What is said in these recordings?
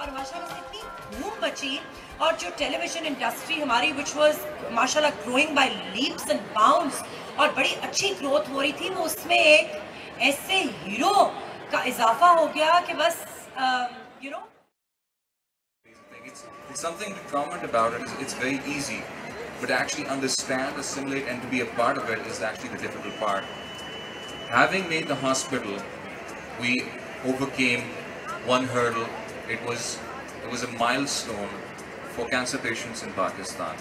और माशाल्लाह से इतनी धूम मची और जो टेलीविजन इंडस्ट्री हमारी which was माशाल्लाह growing by leaps and bounds और बड़ी अच्छी ग्रोथ हो रही थी, वो उसमें एक ऐसे हीरो का इजाफा हो गया कि बस you know. It's something to comment about it. It's very easy, but to actually understand, assimilate, and to be a part of it is actually the difficult part. Having made the hospital, we overcame one hurdle. It was a milestone for cancer patients in Pakistan.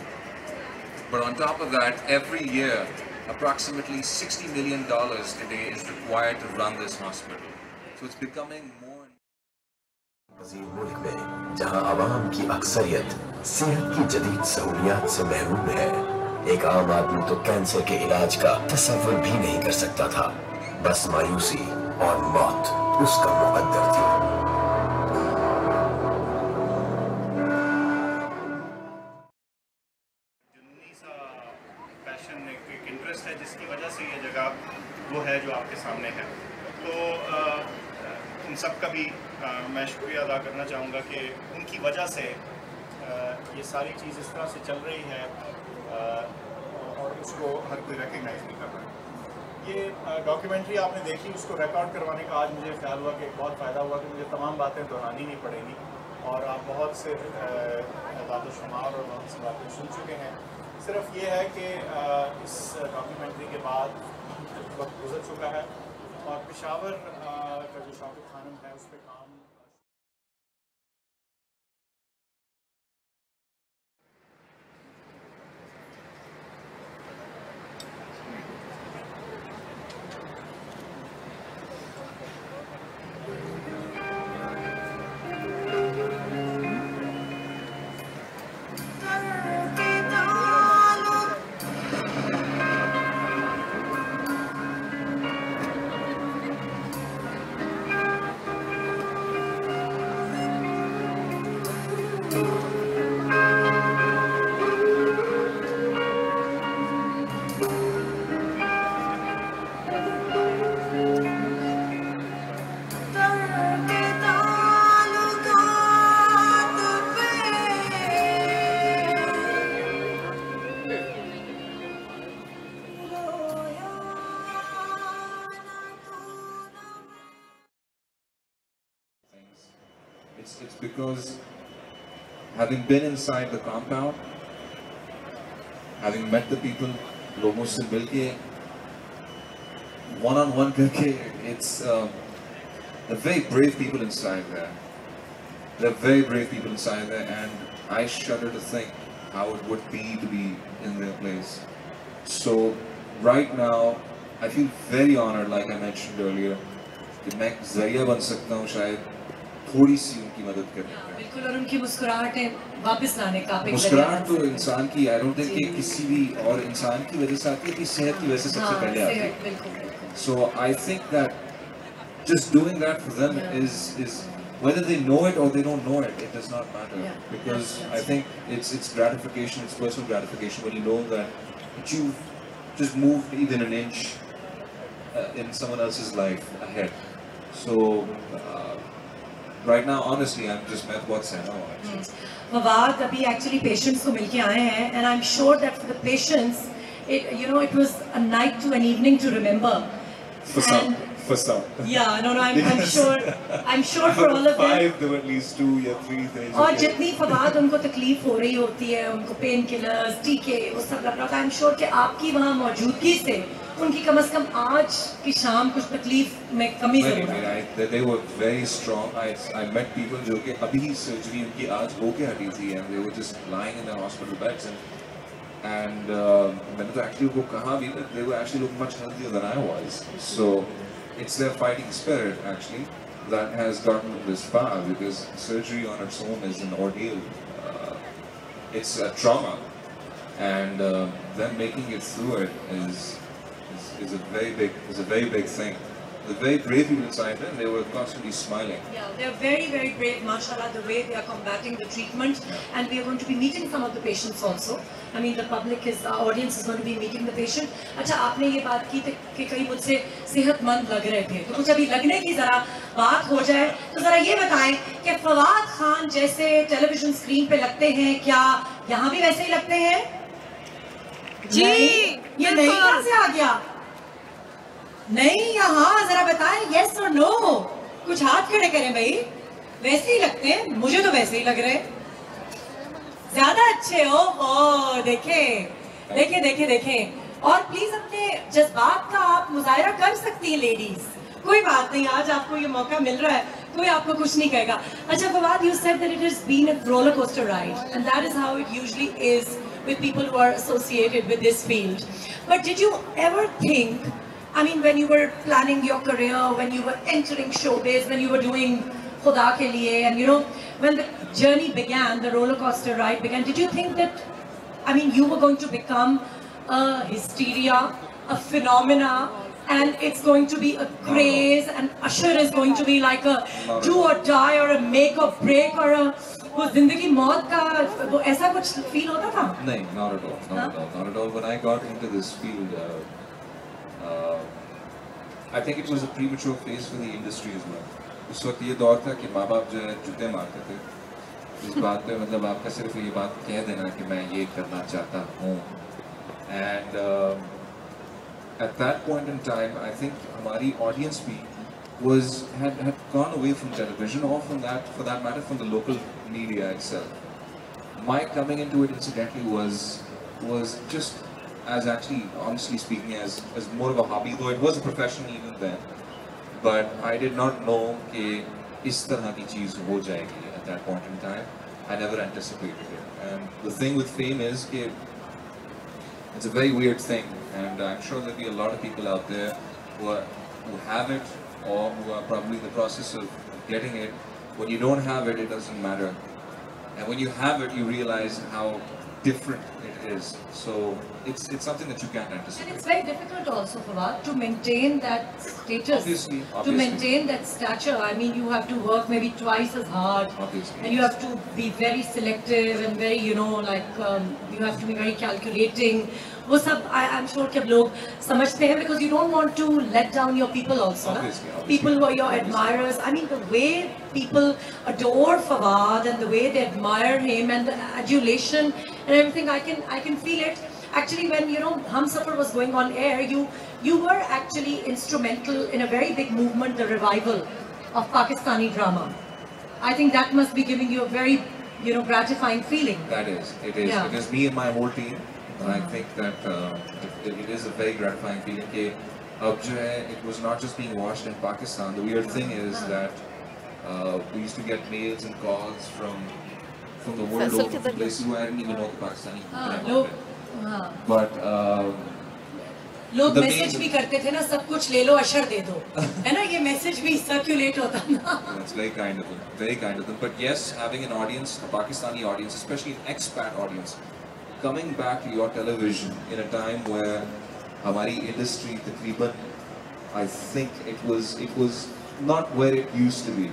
But on top of that, every year, approximately $60 million today is required to run this hospital. So it's becoming more. मुल्क में जहां आवाम की अक्सरियत सेहत की जदीद सहूलियात से महरूम है, एक आम आदमी तो कैंसर के इलाज का तसव्वुर भी नहीं कर सकता था। बस मायूसी और मौत उसका मुकद्दर थी। जुनूनी सा पैशन, एक इंटरेस्ट है जिसकी वजह से ये जगह वो है जो आपके सामने है। तो इन सब का भी मैं शुक्रिया अदा करना चाहूँगा कि उनकी वजह से ये सारी चीज़ इस तरह से चल रही है और उसको हर कोई रिकग्नाइज़ नहीं कर रहा है। ये डॉक्यूमेंट्री आपने देखी, उसको रिकॉर्ड करवाने का आज मुझे ख्याल हुआ कि बहुत फ़ायदा हुआ कि मुझे तमाम बातें दोहरानी नहीं पड़ेंगी और आप बहुत से दादोशुमार और बहुत सी बातें सुन चुके हैं। सिर्फ ये है कि इस डॉक्यूमेंट्री के बाद वक्त गुजर चुका है और पेशावर का जो शौकत खानम है उस पर काम It's because having been inside the compound, having met the people, लोगों से मिलके, one-on-one करके, it's they're very brave people inside there. They're very brave people inside there, and I shudder to think how it would be to be in their place. So right now, I feel very honored, like I mentioned earlier, कि मैं ज़रिया बन सकता हूँ शायद थोड़ी सी उनकी मदद करने में। बिल्कुल, और उनकी मुस्कुराहटें वापस लाने का मुस्कुराहट तो इंसान की, I don't think कि किसी भी और इंसान की वजह से आती है, कि सेहत की वजह से सबसे पहले आती है। So I think that just doing that for them is whether they know it or they don't know it, it does not matter, because I think it's gratification, it's personal gratification when you know that you've just moved even an inch in someone else's life ahead. So right now, honestly, I'm just met what's in now. Fawad अभी actually patients को मिलके आए हैं, and I'm sure that for the patients, it was a night to an evening to remember. For some. Yeah, no, I'm sure for all of them. 5, there were at least 2 or 3 days. और जितनी फवाद उनको तकलीफ हो रही होती है, उनको pain killers, टीके, वो सब लग रहा था। I'm sure कि आपकी वहाँ मौजूदगी से उनकी कम से कम आज की शाम कुछ तकलीफ में कमी जरूर है। They were very strong. I met people जो कि अभी सर्जरी उनकी आज होके हटी थी, and they were just lying in their hospital beds, and मैंने तो actually उनको कहा भी that they were actually looking much healthier than I was. So it's their fighting spirit actually that has gotten them this far, because surgery on its own is an ordeal. It's a trauma, and them making it through it is a very big thing. the very brave people inside them. They were constantly smiling. Yeah, they're very, very brave, mashallah, the way they are combating the treatment. And we are going to be meeting some of the patients also. I mean, the public is, our audience is going to be meeting the patient. अच्छा, आपने ये बात की कि कई मुझसे सेहतमंद लग रहे थे, तो कुछ अभी लगने की जरा बात हो जाए, तो जरा ये बताएं कि फवाद खान जैसे टेलीविजन स्क्रीन पे लगते हैं, क्या यहाँ भी वैसे ही लगते हैं? जी, ये नहीं कहाँ से आ गया? नहीं, यहाँ जरा बताएं, यस और नो, कुछ हाथ खड़े करें भाई, वैसे ही लगते हैं, मुझे तो वैसे ही लग रहे, ज्यादा अच्छे हो। ओ देखें, और प्लीज अपने जज्बात का आप मुजाहिरा कर सकती हैं लेडीज, कोई बात नहीं, आज आपको ये मौका मिल रहा है, कोई आपको कुछ नहीं कहेगा। अच्छा Fawad, you said that it has been a roller coaster ride, and that is how it usually is with people who are associated with this field. But did you ever think, I mean, when you were planning your career, when you were entering showbiz, when you were doing Khuda Ke Liye, and you know, when the journey began, the roller coaster ride began, did you think that, I mean, you were going to become a hysteria, a phenomena, and it's going to be a craze, and Usher is going to be like a do or die or a make or break or a वो जिंदगी मौत का वो ऐसा कुछ feel होता था? नहीं, not at all, not at all. When I got into this field, I think it was a premature phase for the industry as well. उस वक्त ये दौर था कि माँ बाप जो है जूते मारते थे इस बात पे, मतलब आपका सिर्फ ये बात कह देना कि मैं ये करना चाहता हूँ, and at that point in time, I think हमारी audience भी had gone away from television, or from that, for that matter, from the local media itself. My coming into it, incidentally, was just as, actually, honestly speaking, as more of a hobby, though it was a profession even then. But I did not know कि इस तरह की चीज़ हो जाएगी at that point in time. I never anticipated it. And the thing with fame is कि it's a very weird thing, and I'm sure there'll be a lot of people out there who have it, or who are probably in the process of getting it. When you don't have it, it doesn't matter. And when you have it, you realize how different it is. So it's something that you can't anticipate. And it's very difficult also, Fawad, to maintain that status. Obviously. To maintain that stature. I mean, you have to work maybe twice as hard. Obviously. And you have to be very selective and very, you know, like, you have to be very calculating. वो सब I'm sure कि अब लोग समझते हैं, because you don't want to let down your people also. Obviously. People who are your admirers. I mean, the way people adore Fawad and the way they admire him and the adulation and everything, I can feel it. Actually, when you know Humsafar was going on air, you were actually instrumental in a very big movement, the revival of Pakistani drama. I think that must be giving you a very, you know, gratifying feeling. That is, it is. Yeah. It is me and my whole team. I think that it is a very gratifying feeling कि अब जो है, it was not just being watched in Pakistan. The weird thing is that we used to get mails and calls from the world over, from places who I didn't even know the Pakistani. But लोग message भी करते थे ना, सब कुछ ले लो, अशर दे दो, है ना, ये मैसेज भी सर्कुलेट होता ना. That's very kind of them, very kind of them. But yes, having an audience, a Pakistani audience, especially an expat audience, coming back to your television in a time where हमारी industry तकरीबन, I think it was not where it used to be,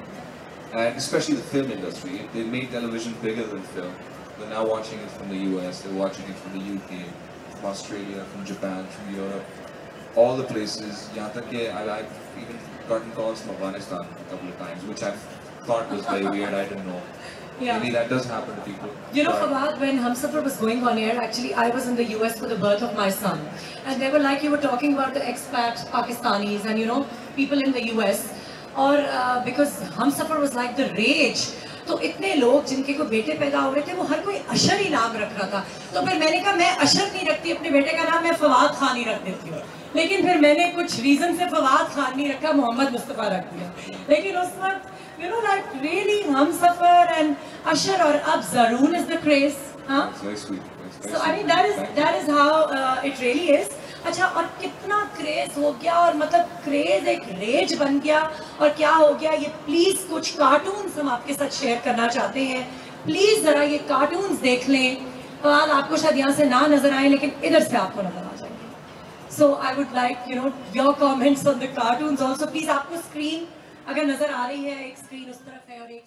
and especially the film industry. They made television bigger than film. They're now watching it from the US, they're watching it from the UK, from Australia, from Japan, from Europe, all the places. यहाँ तक कि I've even gotten calls from Afghanistan a couple of times, which I thought was very weird. I didn't know. Yeah. Maybe that does happen to people. You know, Fawad, when Humsafar was going on air, actually I was in the US for the birth of my son, and they were like, you were talking about the expat Pakistanis and you know people in the US, or because Humsafar was like the rage. तो इतने लोग जिनके को बेटे पैदा हो रहे थे, वो हर कोई अशर ही नाम रख रहा था. तो फिर मैंने कहा मैं अशर नहीं रखती अपने बेटे का नाम, मैं फवाद खान ही रख देती हूँ. लेकिन फिर मैंने कुछ रीजन से फवाद खान नहीं रखा, मोहम्मद मुस्तफा रख दिया. लेकिन उस वक्त you know, like really Humsafar and Usher, or ab Zaroon is the craze, huh? It's very sweet. So I mean that is how it really is. अच्छा, और कितना क्रेज हो गया, और मतलब क्रेज एक रेज बन गया, और क्या हो गया, ये प्लीज कुछ कार्टून्स हम आपके साथ शेयर करना चाहते हैं. प्लीज जरा ये कार्टून्स देख लें. फवाद, आपको शायद यहाँ से ना नजर आए, लेकिन इधर से आपको नजर आ जाएंगे. So I would like, you know, your comments on the cartoons also. Please, आपको screen अगर नजर आ रही है, एक screen उस तरफ है और एक